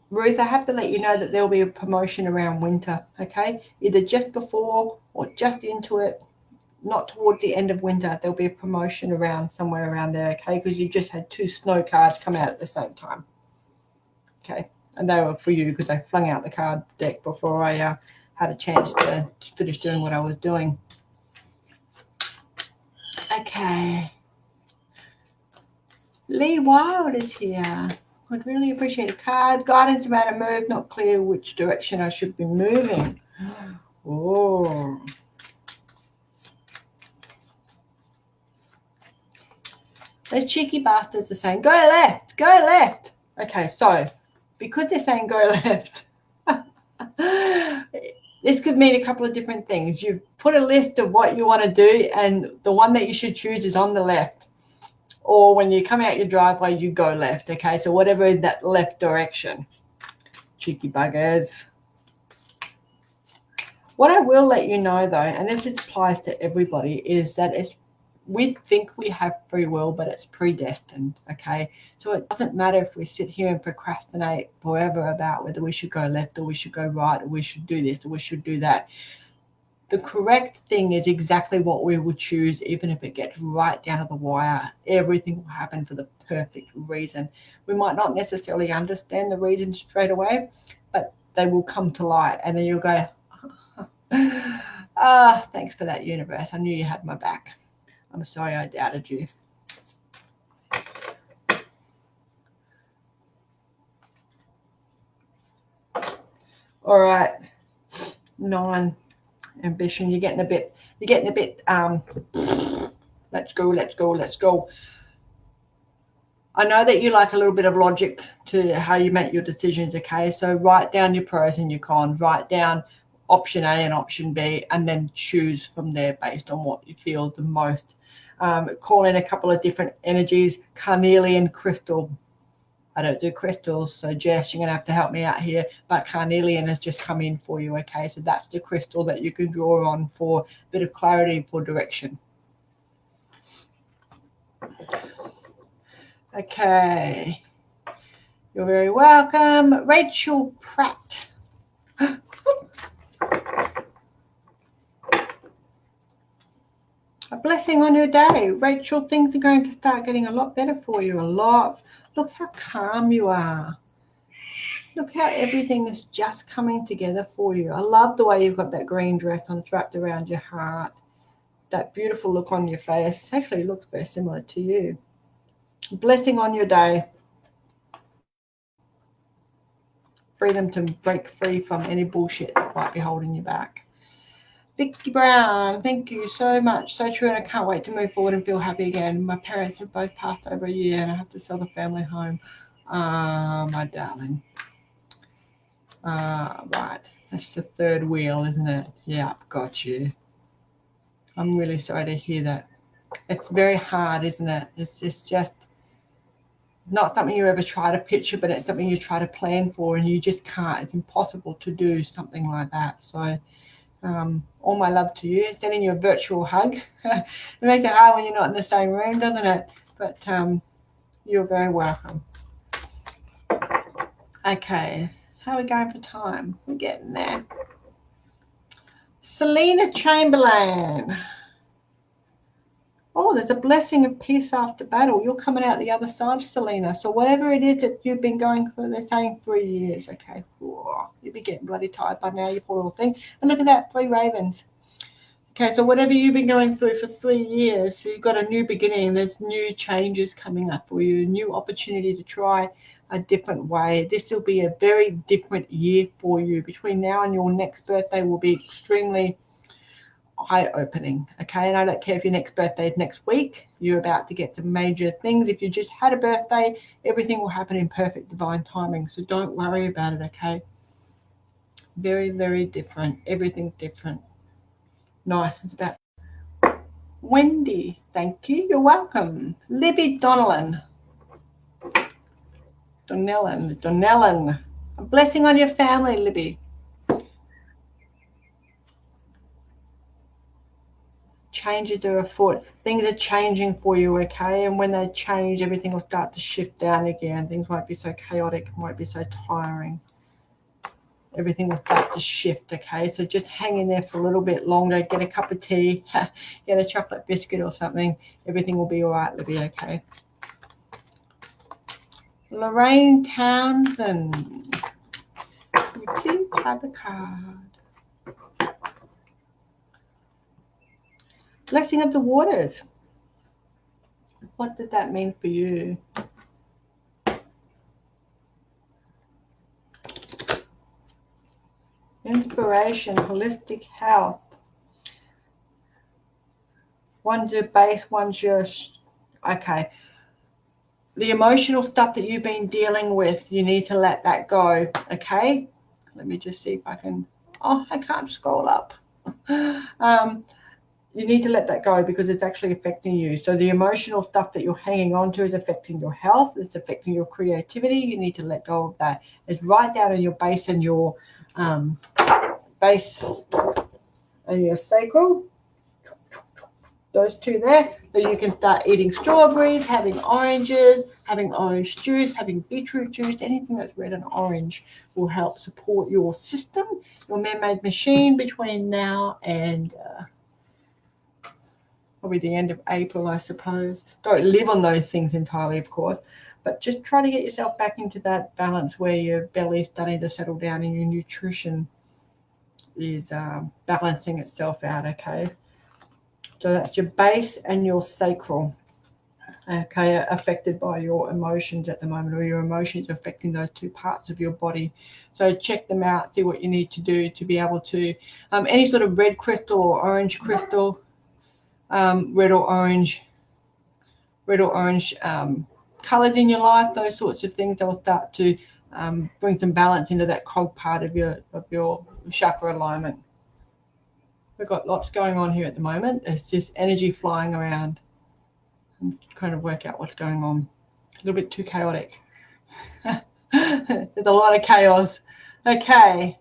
Ruth, I have to let you know that there'll be a promotion around winter, okay? Either just before or just into it. Not towards the end of winter. There'll be a promotion around somewhere around there, okay? Because you just had 2 snow cards come out at the same time. Okay, and they were for you because I flung out the card deck before I had a chance to finish doing what I was doing. Okay. Lee Wild is here. Would really appreciate a card. Guidance about a move, not clear which direction I should be moving. Oh. Those cheeky bastards are saying, go left, go left. Okay, so because they're saying go left, this could mean a couple of different things. You put a list of what you want to do, and the one that you should choose is on the left. Or when you come out your driveway, you go left, okay? So whatever in that left direction. Cheeky buggers. What I will let you know, though, and this applies to everybody, is that we think we have free will, but it's predestined, okay? So it doesn't matter if we sit here and procrastinate forever about whether we should go left or we should go right or we should do this or we should do that. The correct thing is exactly what we would choose, even if it gets right down to the wire. Everything will happen for the perfect reason. We might not necessarily understand the reason straight away, but they will come to light, and then you'll go, thanks for that, universe. I knew you had my back. I'm sorry I doubted you. All right. 9, ambition. You're getting a bit, let's go. I know that you like a little bit of logic to how you make your decisions, okay? So write down your pros and your cons. Write down option A and option B, and then choose from there based on what you feel the most. Call in a couple of different energies. Carnelian crystal. I don't do crystals, so Jess, you're going to have to help me out here. But carnelian has just come in for you, okay? So that's the crystal that you can draw on for a bit of clarity for direction. Okay. You're very welcome. Rachel Pratt. A blessing on your day. Rachel, things are going to start getting a lot better for you. Look how calm you are. Look how everything is just coming together for you. I love the way you've got that green dress on. It's wrapped around your heart. That beautiful look on your face actually looks very similar to you. Blessing on your day. Freedom to break free from any bullshit that might be holding you back. Vicky Brown, thank you so much. So true, and I can't wait to move forward and feel happy again. My parents have both passed over a year, and I have to sell the family home. My darling. Right. That's the third wheel, isn't it? Yeah, got you. I'm really sorry to hear that. It's very hard, isn't it? It's just not something you ever try to picture, but it's something you try to plan for, and you just can't. It's impossible to do something like that. So all my love to you. Sending you a virtual hug. It makes it hard when you're not in the same room, doesn't it? But you're very welcome. Okay, how are we going for time? We're getting there. Selena Chamberlain. Oh, there's a blessing of peace after battle. You're coming out the other side, Selena. So whatever it is that you've been going through, they're saying 3 years. Okay. Whoa, you'll be getting bloody tired by now, you poor little thing. And look at that, 3 ravens. Okay, so whatever you've been going through for 3 years, so you've got a new beginning. There's new changes coming up for you, a new opportunity to try a different way. This will be a very different year for you. Between now and your next birthday will be extremely eye-opening, okay? And I don't care if your next birthday is next week. You're about to get some major things. If you just had a birthday, everything will happen in perfect divine timing. So don't worry about it, okay? Very, very different. Everything's different. Nice. It's about Wendy. Thank you. You're welcome. Libby Donnellan. A blessing on your family, Libby. Changes are afoot. Things are changing for you, okay? And when they change, everything will start to shift down again. Things won't be so chaotic, won't be so tiring. Everything will start to shift, okay? So just hang in there for a little bit longer. Get a cup of tea, get a chocolate biscuit or something. Everything will be all right, Libby, okay? Lorraine Townsend. You please have a card. Blessing of the waters. What did that mean for you? Inspiration, holistic health. One's your base, one's your... Okay. The emotional stuff that you've been dealing with, you need to let that go, okay? Let me just see if I can, oh, I can't scroll up. You need to let that go because it's actually affecting you. So the emotional stuff that you're hanging on to is affecting your health. It's affecting your creativity. You need to let go of that. It's right down in your base and your base and your sacral. Those two there. So you can start eating strawberries, having oranges, having orange juice, having beetroot juice. Anything that's red and orange will help support your system, your man-made machine between now and probably the end of April, I suppose. Don't live on those things entirely, of course, but just try to get yourself back into that balance where your belly's starting to settle down and your nutrition is balancing itself out, okay? So that's your base and your sacral, okay, affected by your emotions at the moment, or your emotions affecting those two parts of your body. So check them out, see what you need to do to be able to, any sort of red crystal or orange crystal, red or orange colors in your life, those sorts of things, they'll start to bring some balance into that cog part of your chakra alignment. We've got lots going on here at the moment. There's just energy flying around. I'm trying to work out what's going on. A little bit too chaotic. There's a lot of chaos. Okay.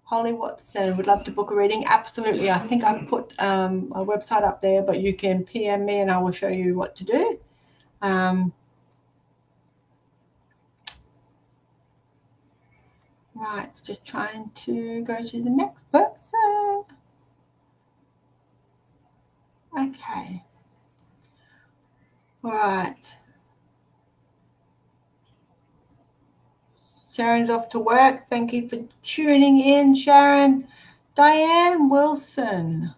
Holly Watson would love to book a reading. Absolutely. I think I put a website up there, but you can PM me and I will show you what to do. Right, just trying to go to the next person. Okay. All right. Sharon's off to work. Thank you for tuning in, Sharon. Diane Wilson.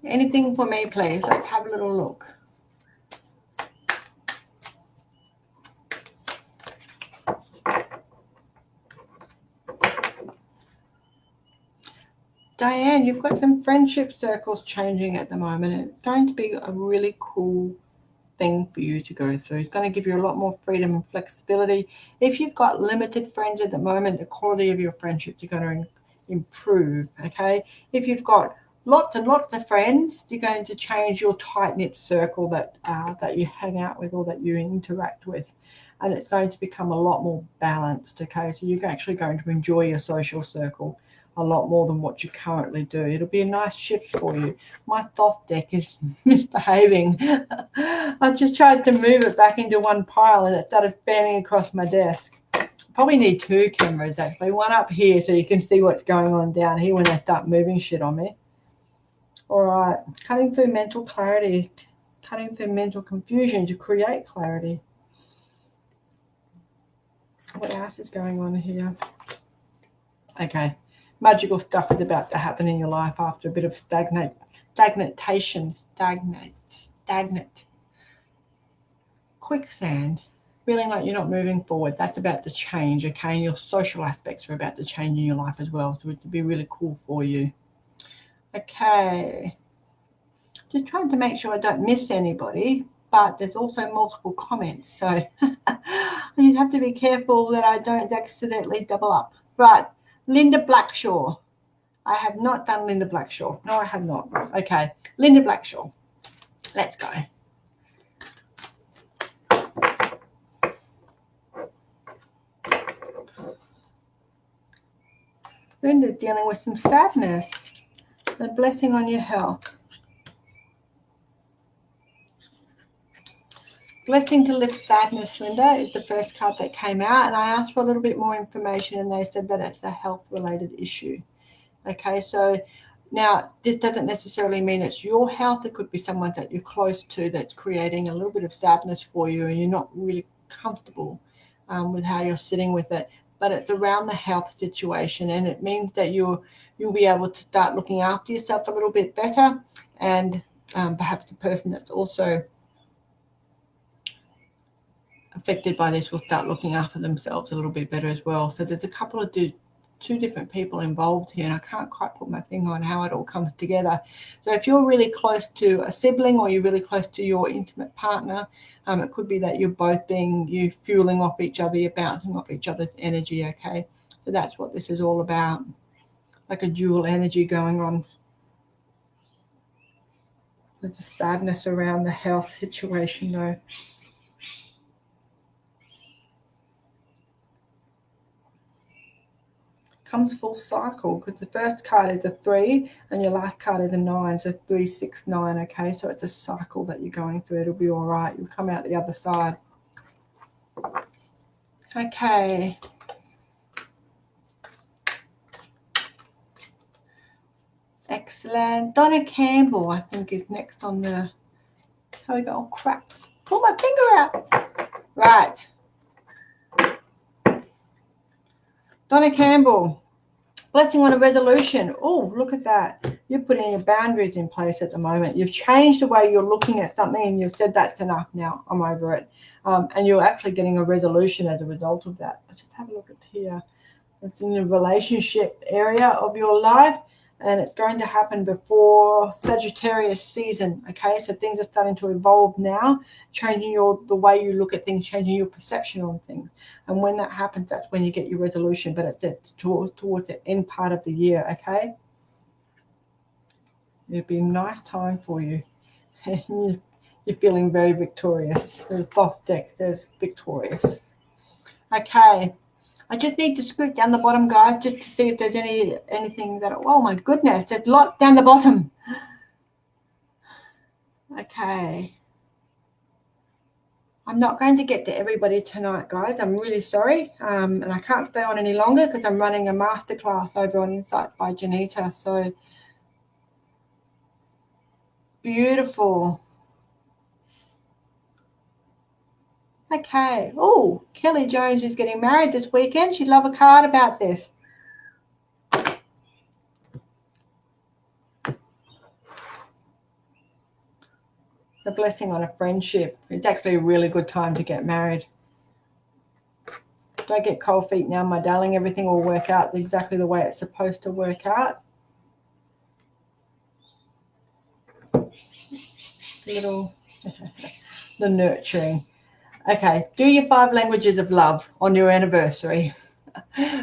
Anything for me, please? Let's have a little look. Diane, you've got some friendship circles changing at the moment. It's going to be a really cool thing for you to go through. It's going to give you a lot more freedom and flexibility. If you've got limited friends at the moment, the quality of your friendships are going to improve, okay? If you've got lots and lots of friends, you're going to change your tight-knit circle that you hang out with or that you interact with, and it's going to become a lot more balanced, okay? So you're actually going to enjoy your social circle a lot more than what you currently do. It'll be a nice shift for you. My Thoth deck is misbehaving. I just tried to move it back into one pile and it started fanning across my desk. Probably need two cameras actually. One up here so you can see what's going on down here when they start moving shit on me. All right, cutting through mental clarity, cutting through mental confusion to create clarity. What else is going on here? Okay. Magical stuff is about to happen in your life after a bit of stagnant, quicksand, feeling like you're not moving forward. That's about to change, okay? And your social aspects are about to change in your life as well, so it would be really cool for you. Okay. Just trying to make sure I don't miss anybody, but there's also multiple comments, so you have to be careful that I don't accidentally double up. Right. Linda Blackshaw. I have not done Linda Blackshaw. No, I have not. Okay. Linda Blackshaw. Let's go. Linda's dealing with some sadness. A blessing on your health. Blessing to lift sadness, Linda, is the first card that came out. And I asked for a little bit more information and they said that it's a health-related issue. Okay, so now this doesn't necessarily mean it's your health. It could be someone that you're close to that's creating a little bit of sadness for you and you're not really comfortable with how you're sitting with it. But it's around the health situation, and it means that you'll be able to start looking after yourself a little bit better, and perhaps the person that's also affected by this will start looking after themselves a little bit better as well. So there's a couple of two different people involved here, and I can't quite put my finger on how it all comes together. So if you're really close to a sibling or you're really close to your intimate partner, it could be that you're both you fueling off each other, you're bouncing off each other's energy, okay? So that's what this is all about, like a dual energy going on. There's a sadness around the health situation though. Comes full cycle because the first card is a 3 and your last card is a 9, so 3, 6, 9, okay? So it's a cycle that you're going through. It'll be all right. You'll come out the other side. Okay. Excellent. Donna Campbell, I think, is next on the... How we go? Oh, crap. Pull my finger out. Right. Donna Campbell. Blessing on a resolution. Oh, look at that. You're putting your boundaries in place at the moment. You've changed the way you're looking at something and you've said that's enough now. I'm over it. And you're actually getting a resolution as a result of that. Just have a look at here. It's in the relationship area of your life, and it's going to happen before Sagittarius season, okay? So things are starting to evolve now, changing the way you look at things, changing your perception on things. And when that happens, that's when you get your resolution, but it's towards the end part of the year, okay? It'll be a nice time for you. You're feeling very victorious. There's both deck, there's victorious. Okay. I just need to scoot down the bottom, guys, just to see if there's anything that... Oh, my goodness, there's a lot down the bottom. Okay. I'm not going to get to everybody tonight, guys. I'm really sorry. And I can't stay on any longer because I'm running a masterclass over on Insight by Johnita. So, beautiful. Okay. Oh, Kelly Jones is getting married this weekend. She'd love a card about this. The blessing on a friendship. It's actually a really good time to get married. Don't get cold feet now, my darling. Everything will work out exactly the way it's supposed to work out. The nurturing. Okay, do your 5 languages of love on your anniversary.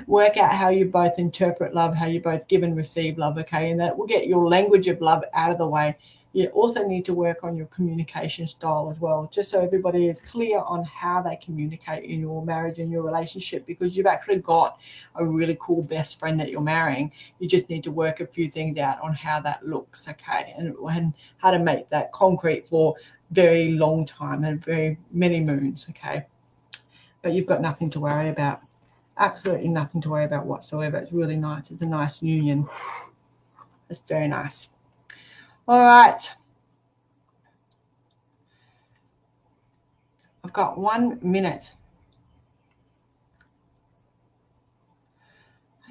Work out how you both interpret love, how you both give and receive love, okay? And that will get your language of love out of the way. You also need to work on your communication style as well, just so everybody is clear on how they communicate in your marriage and your relationship, because you've actually got a really cool best friend that you're marrying. You just need to work a few things out on how that looks, okay? And how to make that concrete for very long time and very many moons, okay? But you've got nothing to worry about. Absolutely nothing to worry about whatsoever. It's really nice. It's a nice union. It's very nice. All right. I've got 1 minute.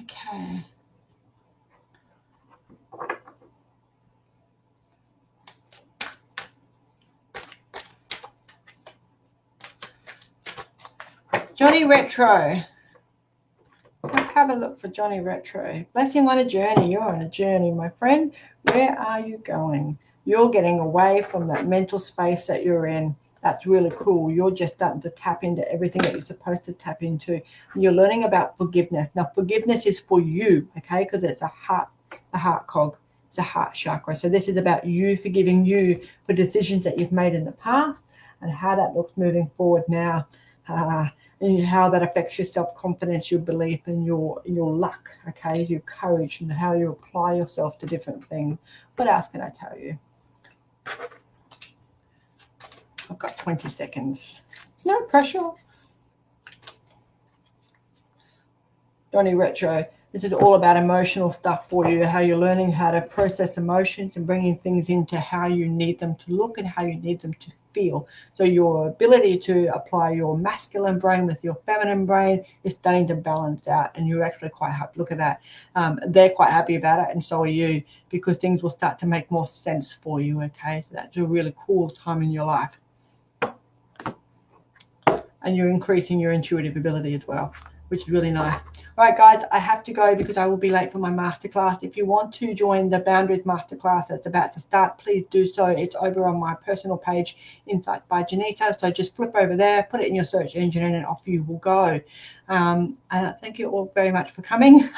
Okay. Johnny Retro. Let's have a look for Johnny Retro. Blessing on a journey. You're on a journey, my friend. Where are you going? You're getting away from that mental space that you're in. That's really cool. You're just starting to tap into everything that you're supposed to tap into. And you're learning about forgiveness. Now, forgiveness is for you, okay? Because it's a heart cog. It's a heart chakra. So this is about you forgiving you for decisions that you've made in the past and how that looks moving forward now. And how that affects your self-confidence, your belief, and your luck, okay, your courage, and how you apply yourself to different things. What else can I tell you? I've got 20 seconds. No pressure. Johnny Retro, this is all about emotional stuff for you, how you're learning how to process emotions and bringing things into how you need them to look and how you need them to feel. So your ability to apply your masculine brain with your feminine brain is starting to balance out, and you're actually quite happy. Look at that. They're quite happy about it, and so are you, because things will start to make more sense for you, okay? So that's a really cool time in your life. And you're increasing your intuitive ability as well. which is really nice. All right, guys, I have to go because I will be late for my masterclass. If you want to join the Boundaries Masterclass that's about to start, please do so. It's over on my personal page, Insight by Johnita. So just flip over there, put it in your search engine, and off you will go. And thank you all very much for coming.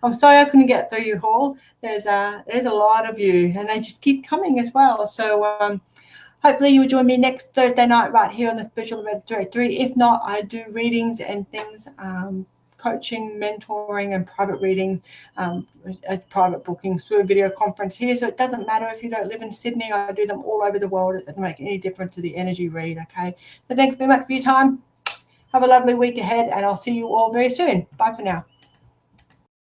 I'm sorry I couldn't get through you all. There's a lot of you, and they just keep coming as well. So hopefully you will join me next Thursday night right here on the Spiritual Hereditary 3. If not, I do readings and things, coaching, mentoring, and private readings, private bookings through a video conference here. So it doesn't matter if you don't live in Sydney. I do them all over the world. It doesn't make any difference to the energy read, okay? So thanks very much for your time. Have a lovely week ahead, and I'll see you all very soon. Bye for now.